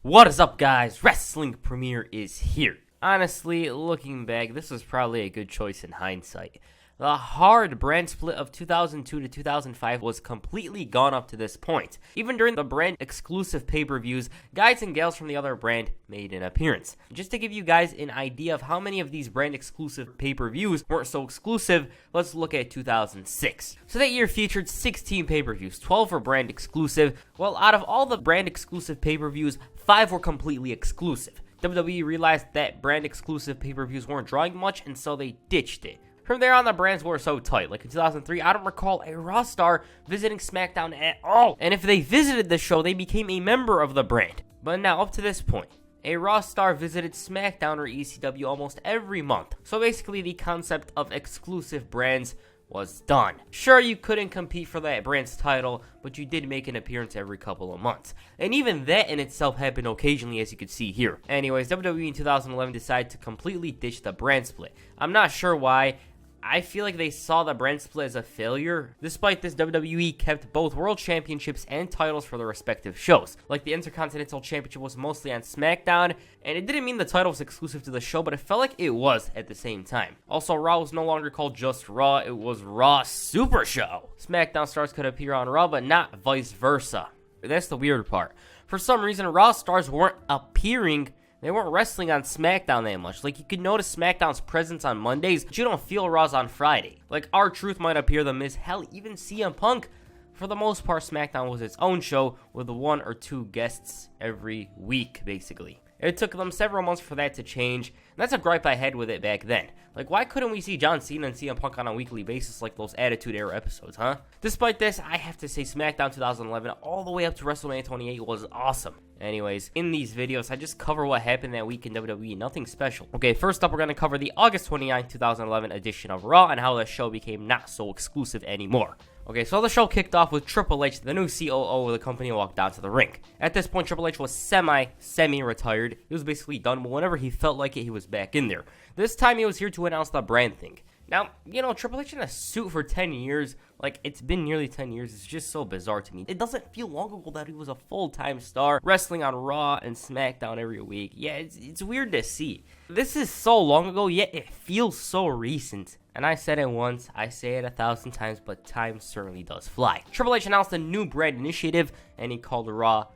What is up, guys? Wrestling Premiere is here. Honestly, looking back, this was probably a good choice in hindsight. The hard brand split of 2002 to 2005 was completely gone up to this point. Even during the brand exclusive pay-per-views, guys and gals from the other brand made an appearance. Just to give you guys an idea of how many of these brand exclusive pay-per-views weren't so exclusive, let's look at 2006. So that year featured 16 pay-per-views, 12 were brand exclusive. Well, out of all the brand exclusive pay-per-views, 5 were completely exclusive. WWE realized that brand exclusive pay-per-views weren't drawing much, and so they ditched it. From there on, the brands were so tight. Like in 2003, I don't recall a Raw star visiting Smackdown at all. And if they visited the show, they became a member of the brand. But now, up to this point, a Raw star visited Smackdown or ECW almost every month. So basically, the concept of exclusive brands was done. Sure, you couldn't compete for that brand's title, but you did make an appearance every couple of months. And even that in itself happened occasionally, as you could see here. Anyways, WWE in 2011 decided to completely ditch the brand split. I'm not sure why. I feel like they saw the brand split as a failure. Despite this, WWE kept both World Championships and titles for their respective shows. Like the Intercontinental Championship was mostly on SmackDown, and it didn't mean the title was exclusive to the show, but it felt like it was at the same time. Also, Raw was no longer called just Raw, it was Raw Super Show. SmackDown stars could appear on Raw, but not vice versa. That's the weird part. For some reason, Raw stars weren't appearing. They weren't wrestling on SmackDown that much. Like, you could notice SmackDown's presence on Mondays, but you don't feel Raw's on Friday. Like, R-Truth might appear, The Miz, hell, even CM Punk. For the most part, SmackDown was its own show with 1 or 2 guests every week, basically. It took them several months for that to change, and that's a gripe I had with it back then. Like, why couldn't we see John Cena and CM Punk on a weekly basis like those Attitude Era episodes, huh? Despite this, I have to say SmackDown 2011 all the way up to WrestleMania 28 was awesome. Anyways, in these videos, I just cover what happened that week in WWE, nothing special. Okay, first up, we're going to cover the August 29, 2011 edition of Raw and how the show became not so exclusive anymore. Okay, so the show kicked off with Triple H, the new COO of the company, walked down to the ring. At this point, Triple H was semi-retired. He was basically done, but whenever he felt like it, he was back in there. This time, he was here to announce the brand thing. Now, you know, Triple H in a suit for 10 years, like, it's been nearly 10 years, it's just so bizarre to me. It doesn't feel long ago that he was a full-time star, wrestling on Raw and SmackDown every week. Yeah, it's weird to see. This is so long ago, yet it feels so recent. And I said it once, I say it 1,000 times, but time certainly does fly. Triple H announced a new brand initiative, and he called Raw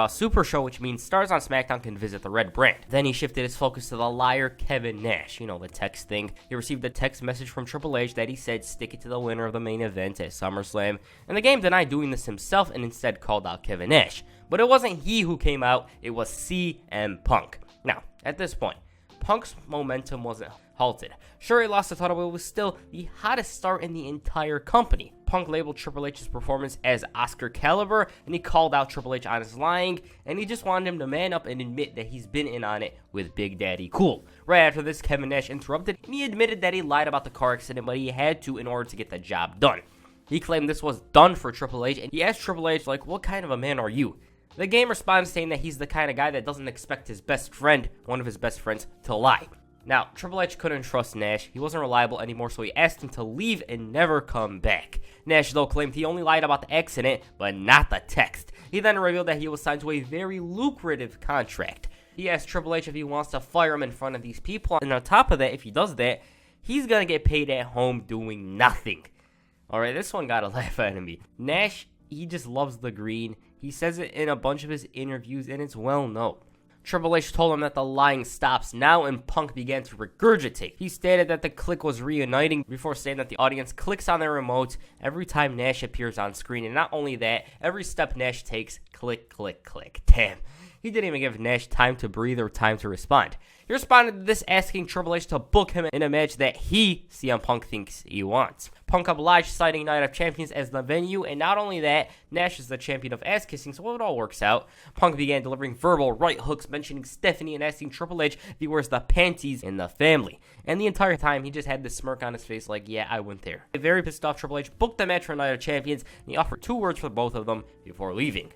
Super Show, which means stars on SmackDown can visit the red brand. Then he shifted his focus to the liar Kevin Nash, you know, the text thing. He received a text message from Triple H that he said stick it to the winner of the main event at SummerSlam, and the game denied doing this himself and instead called out Kevin Nash. But it wasn't he who came out, it was CM Punk. Now, at this point, Punk's momentum wasn't halted. Sure, he lost the title, but it was still the hottest star in the entire company. Punk labeled Triple H's performance as Oscar caliber, and he called out Triple H on his lying, and he just wanted him to man up and admit that he's been in on it with Big Daddy Cool. Right after this, Kevin Nash interrupted, and he admitted that he lied about the car accident, but he had to in order to get the job done. He claimed this was done for Triple H, and he asked Triple H, like, what kind of a man are you? The game responds saying that he's the kind of guy that doesn't expect his best friend, one of his best friends, to lie. Now, Triple H couldn't trust Nash. He wasn't reliable anymore, so he asked him to leave and never come back. Nash, though, claimed he only lied about the accident, but not the text. He then revealed that he was signed to a very lucrative contract. He asked Triple H if he wants to fire him in front of these people, and on top of that, if he does that, he's gonna get paid at home doing nothing. Alright, this one got a laugh out of me. Nash, he just loves the green. He says it in a bunch of his interviews, and it's well known. Triple H told him that the lying stops now, and Punk began to regurgitate. He stated that the Clique was reuniting before saying that the audience clicks on their remote every time Nash appears on screen. And not only that, every step Nash takes, click, click, click. Damn. He didn't even give Nash time to breathe or time to respond. He responded to this asking Triple H to book him in a match that he, CM Punk, thinks he wants. Punk obliged, citing Night of Champions as the venue, and not only that, Nash is the champion of ass-kissing, so it all works out. Punk began delivering verbal right hooks, mentioning Stephanie and asking Triple H if he wears the panties in the family. And the entire time, he just had this smirk on his face like, yeah, I went there. Very pissed off, Triple H booked the match for Night of Champions, and he offered 2 words for both of them before leaving.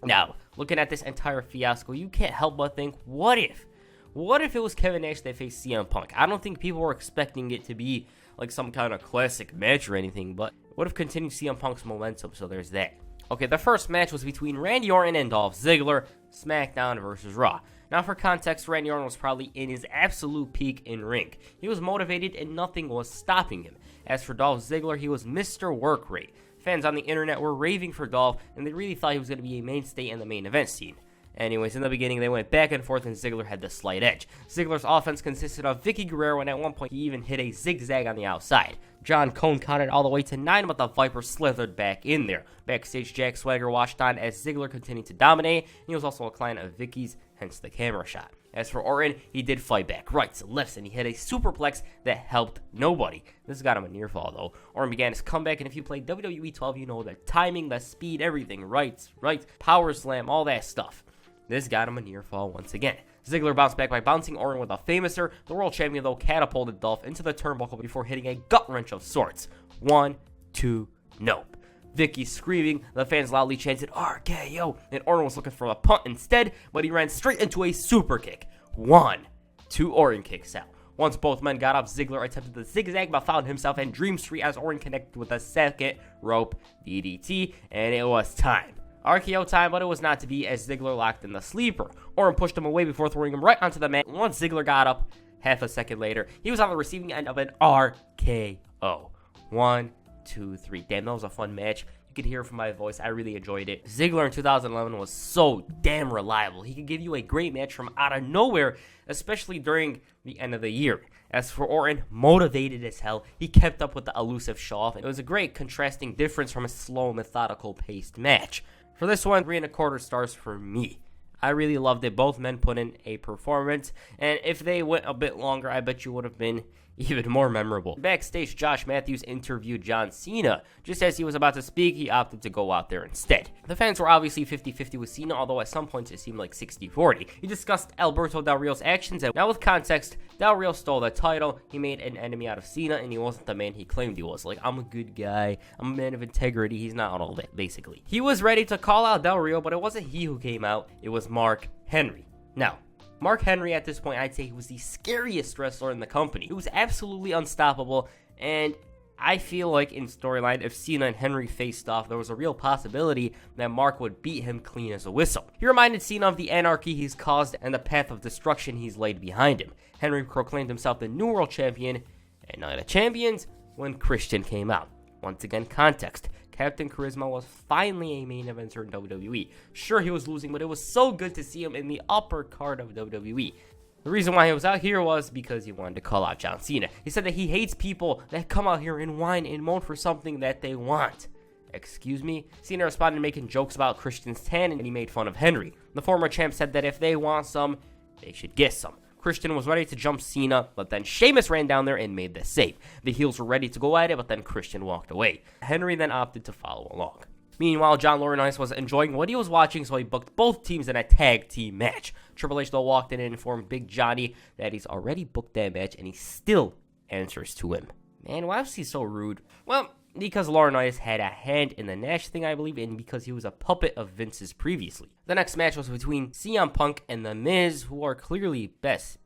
Now, looking at this entire fiasco, you can't help but think, what if? What if it was Kevin Nash that faced CM Punk? I don't think people were expecting it to be like some kind of classic match or anything, but what if continued CM Punk's momentum? So there's that. Okay, the first match was between Randy Orton and Dolph Ziggler, Smackdown versus Raw. Now, for context, Randy Orton was probably in his absolute peak in ring. He was motivated and nothing was stopping him. As for Dolph Ziggler, he was Mr. Work Rate. Fans on the internet were raving for Dolph, and they really thought he was going to be a mainstay in the main event scene. Anyways, in the beginning, they went back and forth, and Ziggler had the slight edge. Ziggler's offense consisted of Vicky Guerrero, and at one point, he even hit a zigzag on the outside. John Cone counted all the way to 9, but the Viper slithered back in there. Backstage, Jack Swagger watched on as Ziggler continued to dominate, and he was also a client of Vicky's, hence the camera shot. As for Orton, he did fight back, rights, lefts, and he hit a superplex that helped nobody. This got him a near fall, though. Orton began his comeback, and if you played WWE 12, you know the timing, the speed, everything, rights, power slam, all that stuff. This got him a near fall once again. Ziggler bounced back by bouncing Orton with a famouser. The world champion, though, catapulted Dolph into the turnbuckle before hitting a gut wrench of sorts. 1, 2, nope. Vicky screaming, the fans loudly chanted RKO, and Orton was looking for a punt instead, but he ran straight into a super kick. 1, 2 Orton kicks out. Once both men got up, Ziggler attempted the zigzag but found himself in Dream Street as Orton connected with a second rope DDT, and it was time. RKO time, but it was not to be as Ziggler locked in the sleeper. Orton pushed him away before throwing him right onto the mat. Once Ziggler got up, half a second later, he was on the receiving end of an RKO. 1, 2, 3. Damn, that was a fun match. You could hear from my voice. I really enjoyed it. Ziggler in 2011 was so damn reliable. He could give you a great match from out of nowhere, especially during the end of the year. As for Orton, motivated as hell, he kept up with the elusive show-off, and it was a great contrasting difference from a slow, methodical paced match. For this one, 3.25 stars for me. I really loved it. Both men put in a performance, and if they went a bit longer, I bet you would have been even more memorable. Backstage, Josh Matthews interviewed John Cena. Just as he was about to speak, he opted to go out there instead. The fans were obviously 50-50 with Cena, although at some points it seemed like 60-40. He discussed Alberto Del Rio's actions, and now with context, Del Rio stole the title, he made an enemy out of Cena, and he wasn't the man he claimed he was. Like, I'm a good guy, I'm a man of integrity. He's not all that, basically. He was ready to call out Del Rio, but it wasn't he who came out, it was Mark Henry. Now, Mark Henry, at this point, I'd say he was the scariest wrestler in the company. He was absolutely unstoppable, and I feel like in storyline, if Cena and Henry faced off, there was a real possibility that Mark would beat him clean as a whistle. He reminded Cena of the anarchy he's caused and the path of destruction he's laid behind him. Henry proclaimed himself the new world champion, and Night of Champions when Christian came out. Once again, context. Captain Charisma was finally a main eventer in WWE. Sure, he was losing, but it was so good to see him in the upper card of WWE. The reason why he was out here was because he wanted to call out John Cena. He said that he hates people that come out here and whine and moan for something that they want. Excuse me? Cena responded making jokes about Christian's tan, and he made fun of Henry. The former champ said that if they want some, they should get some. Christian was ready to jump Cena, but then Sheamus ran down there and made the save. The heels were ready to go at it, but then Christian walked away. Henry then opted to follow along. Meanwhile, John Laurinaitis was enjoying what he was watching, so he booked both teams in a tag team match. Triple H, though, walked in and informed Big Johnny that he's already booked that match, and he still answers to him. Man, why was he so rude? Well, because Laurinaitis had a hand in the Nash thing, I believe, and because he was a puppet of Vince's previously. The next match was between CM Punk and The Miz, who are clearly best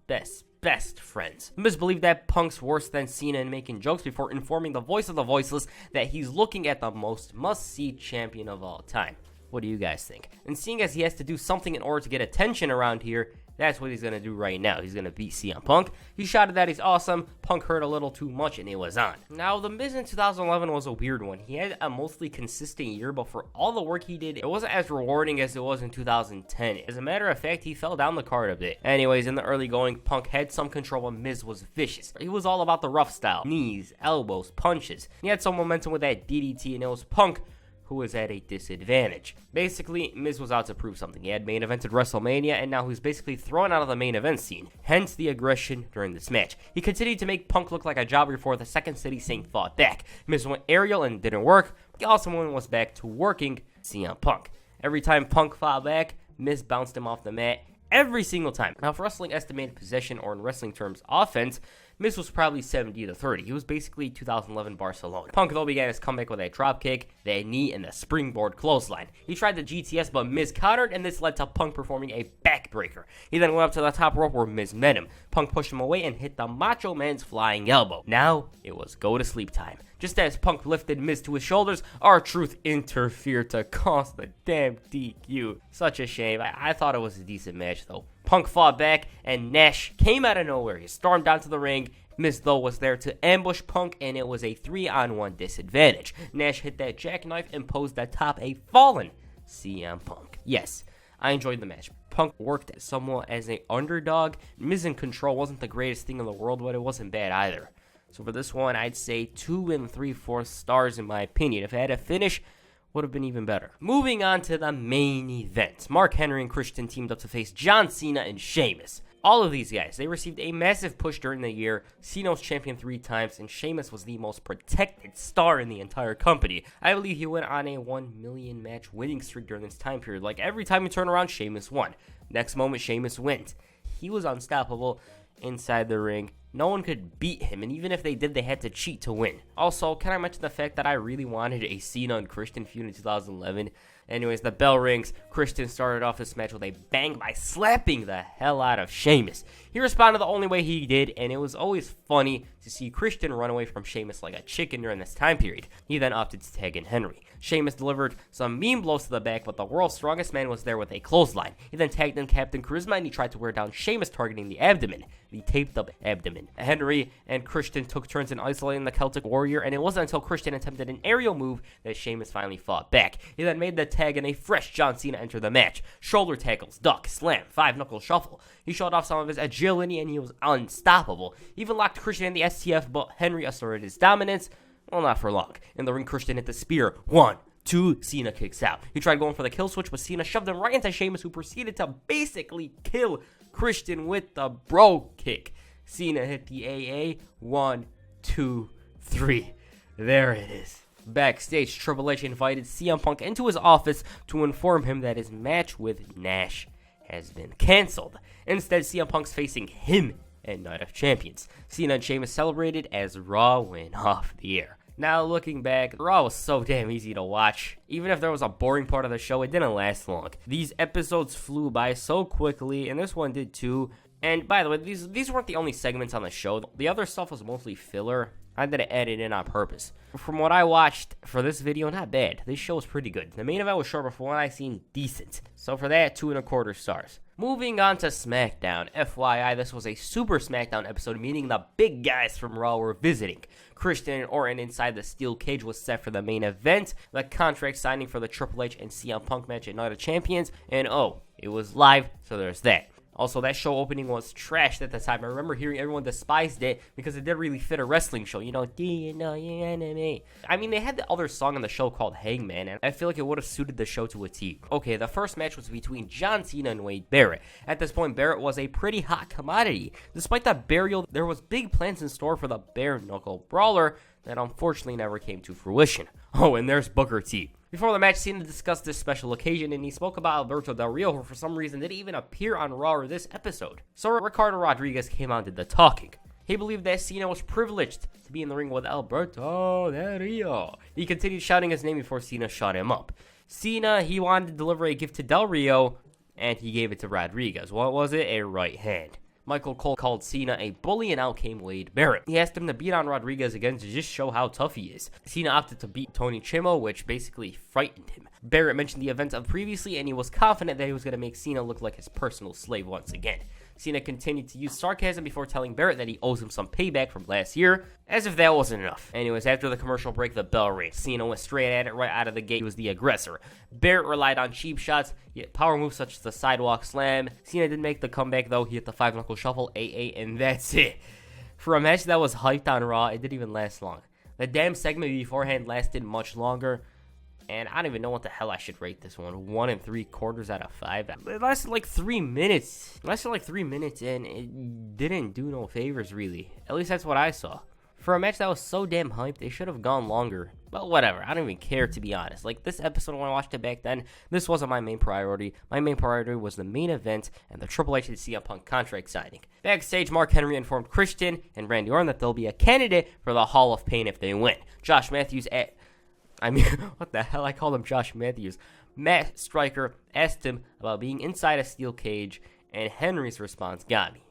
friends. The Miz believed that Punk's worse than Cena in making jokes before informing the voice of the voiceless that he's looking at the most must-see champion of all time. What do you guys think? And seeing as he has to do something in order to get attention around here, that's what he's going to do right now. He's going to beat CM Punk. He shouted that he's awesome. Punk heard a little too much, and it was on. Now, The Miz in 2011 was a weird one. He had a mostly consistent year, but for all the work he did, it wasn't as rewarding as it was in 2010. As a matter of fact, he fell down the card a bit. Anyways, in the early going, Punk had some control, and Miz was vicious. He was all about the rough style. Knees, elbows, punches. He had some momentum with that DDT, and it was Punk who was at a disadvantage. Basically, Miz was out to prove something. He had main evented WrestleMania, and now he's basically thrown out of the main event scene. Hence the aggression during this match. He continued to make Punk look like a jobber before the Second City Saint fought back. Miz went aerial and didn't work, but the awesome one was back to working CM Punk. Every time Punk fought back, Miz bounced him off the mat every single time. Now, for wrestling estimated possession, or in wrestling terms, offense, Miz was probably 70-30. He was basically 2011 Barcelona. Punk, though, began his comeback with a dropkick, the knee, and the springboard clothesline. He tried the GTS, but Miz countered, and this led to Punk performing a backbreaker. He then went up to the top rope where Miz met him. Punk pushed him away and hit the Macho Man's flying elbow. Now, it was go to sleep time. Just as Punk lifted Miz to his shoulders, R-Truth interfered to cost the damn DQ. Such a shame. I thought it was a decent match, though. Punk fought back, and Nash came out of nowhere. He stormed down to the ring. Miz, though, was there to ambush Punk, and it was a 3-on-1 disadvantage. Nash hit that jackknife and posed atop a fallen CM Punk. Yes, I enjoyed the match. Punk worked somewhat as an underdog. Miz in control wasn't the greatest thing in the world, but it wasn't bad either. So for this one, I'd say 2 3/4 stars in my opinion. If it had a finish, would have been even better. Moving on to the main event. Mark Henry and Christian teamed up to face John Cena and Sheamus. All of these guys, they received a massive push during the year. Cena was champion 3 times, and Sheamus was the most protected star in the entire company. I believe he went on a 1 million match winning streak during this time period. Like, every time you turn around, Sheamus won. Next moment, Sheamus wins. He was unstoppable inside the ring. No one could beat him, and even if they did, they had to cheat to win. Also, can I mention the fact that I really wanted a Cena and Christian feud in 2011? Anyways, the bell rings. Christian started off this match with a bang by slapping the hell out of Sheamus. He responded the only way he did, and it was always funny to see Christian run away from Sheamus like a chicken during this time period. He then opted to tag in Henry. Sheamus delivered some mean blows to the back, but the world's strongest man was there with a clothesline. He then tagged in Captain Charisma, and he tried to wear down Sheamus, targeting the abdomen, the taped-up abdomen. Henry and Christian took turns in isolating the Celtic Warrior, and it wasn't until Christian attempted an aerial move that Sheamus finally fought back. He then made the tag, and a fresh John Cena entered the match. Shoulder tackles, duck, slam, 5-knuckle shuffle. He showed off some of his agility, and he was unstoppable. He even locked Christian in the STF, but Henry asserted his dominance. Well, not for long. In the ring, Christian hit the spear. 1, 2, Cena kicks out. He tried going for the kill switch, but Cena shoved him right into Sheamus, who proceeded to basically kill Christian with the bro kick. Cena hit the AA. 1, 2, 3. There it is. Backstage, Triple H invited CM Punk into his office to inform him that his match with Nash has been canceled. Instead, CM Punk's facing him at Night of Champions. Cena and Sheamus celebrated as Raw went off the air. Now, looking back, Raw was so damn easy to watch. Even if there was a boring part of the show, it didn't last long. These episodes flew by so quickly, and this one did too. And by the way, these weren't the only segments on the show. The other stuff was mostly filler. I didn't add it in on purpose. From what I watched for this video, not bad. This show was pretty good. The main event was short, but from what I seen, decent. So for that, 2 1/4 stars. Moving on to Smackdown. FYI, this was a Super Smackdown episode, meaning the big guys from Raw were visiting. Christian and Orton inside the steel cage was set for the main event. The contract signing for the Triple H and CM Punk match at Night of Champions. And it was live, so there's that. Also, that show opening was trashed at the time. I remember hearing everyone despised it because it didn't really fit a wrestling show. You know, do you know your enemy? I mean, they had the other song on the show called Hangman, and I feel like it would have suited the show to a T. Okay, the first match was between John Cena and Wade Barrett. At this point, Barrett was a pretty hot commodity. Despite the burial, there was big plans in store for the bare-knuckle brawler that unfortunately never came to fruition. Oh, and there's Booker T. Before the match, Cena discussed this special occasion, and he spoke about Alberto Del Rio, who for some reason didn't even appear on Raw or this episode. So Ricardo Rodriguez came on and did the talking. He believed that Cena was privileged to be in the ring with Alberto Del Rio. He continued shouting his name before Cena shut him up. Cena, he wanted to deliver a gift to Del Rio, and he gave it to Rodriguez. What was it? A right hand. Michael Cole called Cena a bully, and out came Wade Barrett. He asked him to beat on Rodriguez again to just show how tough he is. Cena opted to beat Tony Chimo, which basically frightened him. Barrett mentioned the events of previously, and he was confident that he was going to make Cena look like his personal slave once again. Cena continued to use sarcasm before telling Barrett that he owes him some payback from last year, as if that wasn't enough. Anyways, after the commercial break, the bell rang. Cena went straight at it right out of the gate. He was the aggressor. Barrett relied on cheap shots, yet power moves such as the sidewalk slam. Cena did make the comeback, though. He hit the 5-knuckle shuffle, AA, and that's it. For a match that was hyped on Raw, it didn't even last long. The damn segment beforehand lasted much longer, and I don't even know what the hell I should rate this one. 1 3/4 out of 5. It lasted like 3 minutes. And it didn't do no favors, really. At least that's what I saw. For a match that was so damn hyped, they should have gone longer. But whatever, I don't even care, to be honest. Like, this episode, when I watched it back then, this wasn't my main priority. My main priority was the main event and the Triple H and CM Punk contract signing. Backstage, Mark Henry informed Christian and Randy Orton that they'll be a candidate for the Hall of Pain if they win. What the hell? I called him Josh Matthews. Matt Stryker asked him about being inside a steel cage, and Henry's response got me.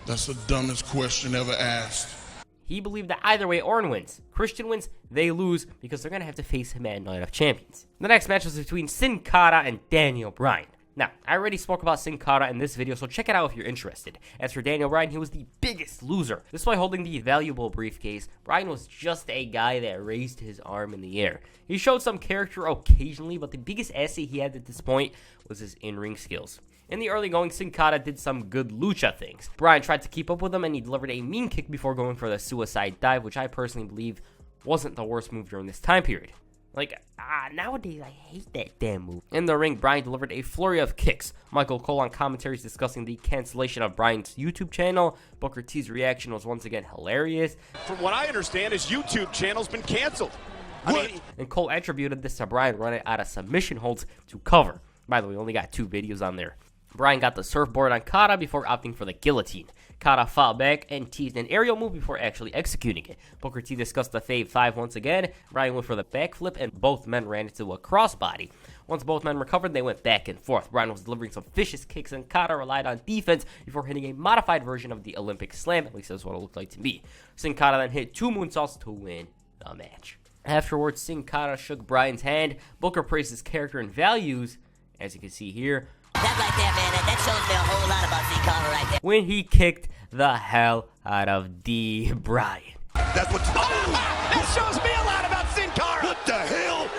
That's the dumbest question ever asked. He believed that either way, Orton wins. Christian wins, they lose, because they're going to have to face him at Night of Champions. The next match was between Cara and Daniel Bryan. Now, I already spoke about Cara in this video, so check it out if you're interested. As for Daniel Bryan, he was the biggest loser. Despite holding the valuable briefcase, Bryan was just a guy that raised his arm in the air. He showed some character occasionally, but the biggest asset he had at this point was his in-ring skills. In the early going, Cara did some good lucha things. Bryan tried to keep up with him, and he delivered a mean kick before going for the suicide dive, which I personally believe wasn't the worst move during this time period. Nowadays, I hate that damn move. In the ring, Bryan delivered a flurry of kicks. Michael Cole on commentaries discussing the cancellation of Bryan's YouTube channel. Booker T's reaction was once again hilarious. From what I understand, his YouTube channel's been canceled. And Cole attributed this to Bryan running out of submission holds to cover. By the way, we only got 2 videos on there. Bryan got the surfboard on Cara before opting for the guillotine. Cara fought back and teased an aerial move before actually executing it. Booker T discussed the Fave 5 once again. Bryan went for the backflip, and both men ran into a crossbody. Once both men recovered, they went back and forth. Bryan was delivering some vicious kicks, and Cara relied on defense before hitting a modified version of the Olympic Slam. At least that's what it looked like to me. Cara then hit 2 moonsaults to win the match. Afterwards, Cara shook Bryan's hand. Booker praised his character and values, as you can see here. That right there, man, that shows me a whole lot about Cara right there. When he kicked the hell out of Bryan. That's what. That shows me a lot about Cara. What the hell?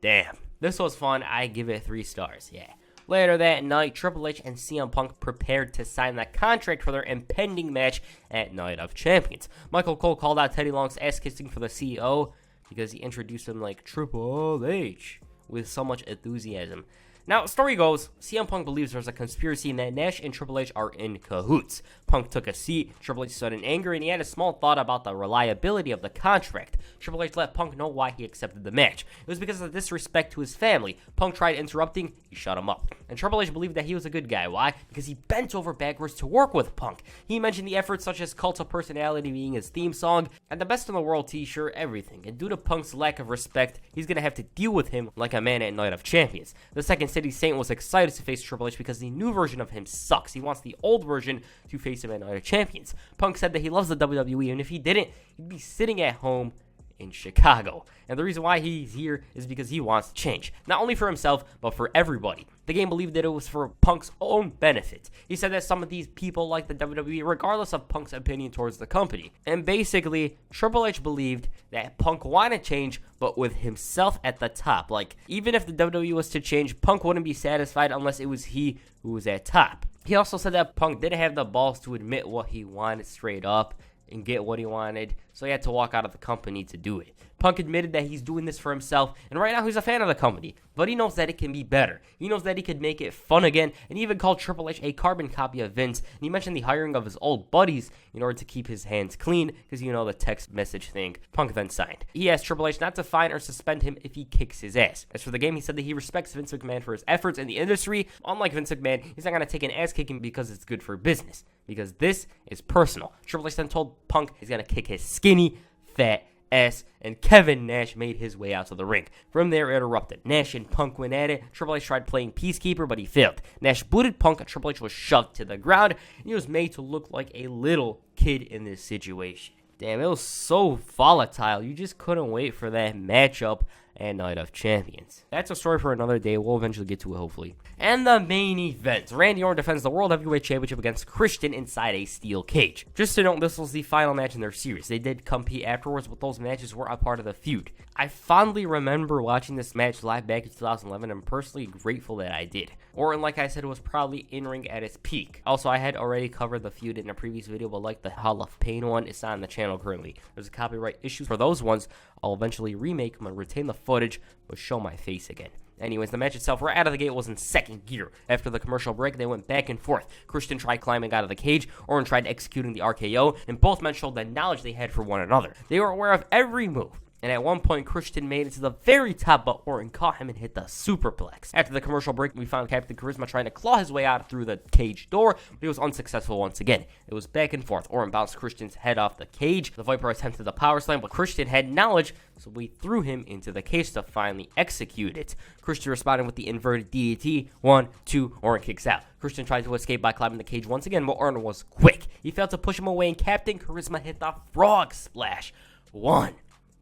Damn, this was fun. I give it 3 stars. Yeah. Later that night, Triple H and CM Punk prepared to sign the contract for their impending match at Night of Champions. Michael Cole called out Teddy Long's ass-kissing for the CEO because he introduced him like Triple H with so much enthusiasm. Now, story goes, CM Punk believes there's a conspiracy and that Nash and Triple H are in cahoots. Punk took a seat, Triple H stood in anger, and he had a small thought about the reliability of the contract. Triple H let Punk know why he accepted the match. It was because of disrespect to his family. Punk tried interrupting, he shut him up. And Triple H believed that he was a good guy. Why? Because he bent over backwards to work with Punk. He mentioned the efforts such as Cult of Personality being his theme song, and the Best in the World t-shirt, everything. And due to Punk's lack of respect, he's going to have to deal with him like a man at Night of Champions. The Second City Saint was excited to face Triple H because the new version of him sucks. He wants the old version to face him at Night of Champions. Punk said that he loves the WWE, and if he didn't, he'd be sitting at home in Chicago. And the reason why he's here is because he wants to change. Not only for himself, but for everybody. The game believed that it was for Punk's own benefit. He said that some of these people like the WWE regardless of Punk's opinion towards the company. And basically, Triple H believed that Punk wanted change, but with himself at the top. Like, even if the WWE was to change, Punk wouldn't be satisfied unless it was he who was at top. He also said that Punk didn't have the balls to admit what he wanted straight up and get what he wanted, so he had to walk out of the company to do it. Punk admitted that he's doing this for himself, and right now he's a fan of the company, but he knows that it can be better. He knows that he could make it fun again, and he even called Triple H a carbon copy of Vince, and he mentioned the hiring of his old buddies in order to keep his hands clean, because the text message thing. Punk then signed. He asked Triple H not to fine or suspend him if he kicks his ass. As for the game, he said that he respects Vince McMahon for his efforts in the industry. Unlike Vince McMahon, he's not going to take an ass kicking because it's good for business, because this is personal. Triple H then told Punk he's going to kick his skinny, fat ass, and Kevin Nash made his way out to the ring. From there, it erupted. Nash and Punk went at it. Triple H tried playing peacekeeper, but he failed. Nash booted Punk, and Triple H was shoved to the ground, and he was made to look like a little kid in this situation. Damn, it was so volatile. You just couldn't wait for that matchup and Night of Champions. That's a story for another day. We'll eventually get to it, hopefully. And the main event. Randy Orton defends the World Heavyweight Championship against Christian inside a steel cage. Just to note, this was the final match in their series. They did compete afterwards, but those matches were a part of the feud. I fondly remember watching this match live back in 2011. I'm personally grateful that I did. Orton, like I said, was probably in-ring at its peak. Also, I had already covered the feud in a previous video, but like the Hall of Pain one, it's not on the channel currently. There's a copyright issue for those ones. I'll eventually remake them and retain the footage, but show my face again. Anyways, the match itself right out of the gate was in second gear. After the commercial break, they went back and forth. Christian tried climbing out of the cage, Orton tried executing the RKO, and both men showed the knowledge they had for one another. They were aware of every move. And at one point, Christian made it to the very top, but Orton caught him and hit the superplex. After the commercial break, we found Captain Charisma trying to claw his way out through the cage door, but he was unsuccessful once again. It was back and forth. Orton bounced Christian's head off the cage. The Viper attempted the power slam, but Christian had knowledge, so we threw him into the cage to finally execute it. Christian responded with the inverted DDT. 1, 2, Orton kicks out. Christian tried to escape by climbing the cage once again, but Orton was quick. He failed to push him away, and Captain Charisma hit the frog splash. 1,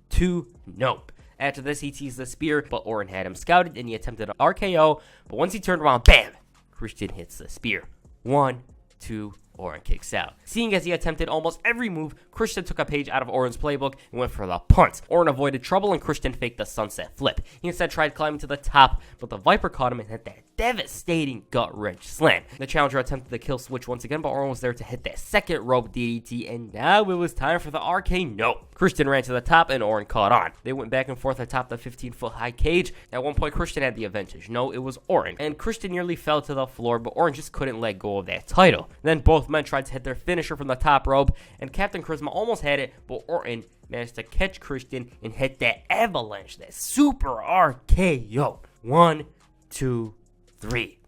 2, nope. After this, he teased the spear, but Orton had him scouted, and he attempted an RKO, but once he turned around, bam! Christian hits the spear. 1, 2, Orton kicks out. Seeing as he attempted almost every move, Christian took a page out of Orton's playbook and went for the punt. Orton avoided trouble, and Christian faked the sunset flip. He instead tried climbing to the top, but the Viper caught him and hit that devastating gut-wrench slam. The challenger attempted the kill switch once again, but Orton was there to hit that second rope DDT, and now it was time for the RKO. Christian ran to the top, and Orton caught on. They went back and forth atop the 15-foot high cage. At one point, Christian had the advantage. No, it was Orton, and Christian nearly fell to the floor, but Orton just couldn't let go of that title. Then both men tried to hit their finisher from the top rope, and Captain Charisma almost had it, but Orton managed to catch Christian and hit that avalanche, that super RKO. 1, 2, 3.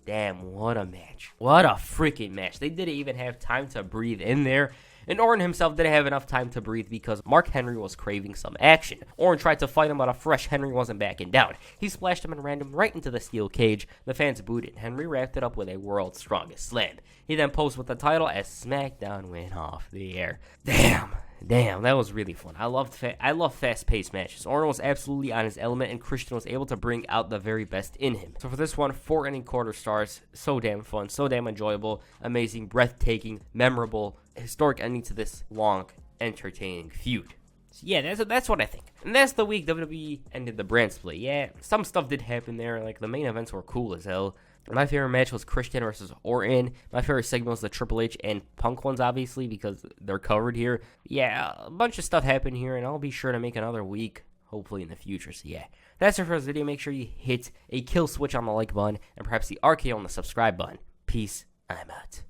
Damn, what a match. What a freaking match. They didn't even have time to breathe in there. And Orton himself didn't have enough time to breathe because Mark Henry was craving some action. Orton tried to fight him, but a fresh Henry wasn't backing down. He splashed him and ran him right into the steel cage. The fans booed it, and Henry wrapped it up with a world's strongest slam. He then posed with the title as Smackdown went off the air. Damn, that was really fun. I love fast-paced matches. Orton was absolutely on his element, and Christian was able to bring out the very best in him. So for this one, 4.25 stars. So damn fun, so damn enjoyable, amazing, breathtaking, memorable, historic ending to this long, entertaining feud. So yeah, that's what I think. And that's the week WWE ended the brand split. Yeah, some stuff did happen there. Like, the main events were cool as hell. My favorite match was Christian versus Orton. My favorite segment was the Triple H and Punk ones, obviously, because they're covered here. Yeah, a bunch of stuff happened here, and I'll be sure to make another week, hopefully in the future. So yeah, that's it for this video. Make sure you hit a kill switch on the like button, and perhaps the RKO on the subscribe button. Peace, I'm out.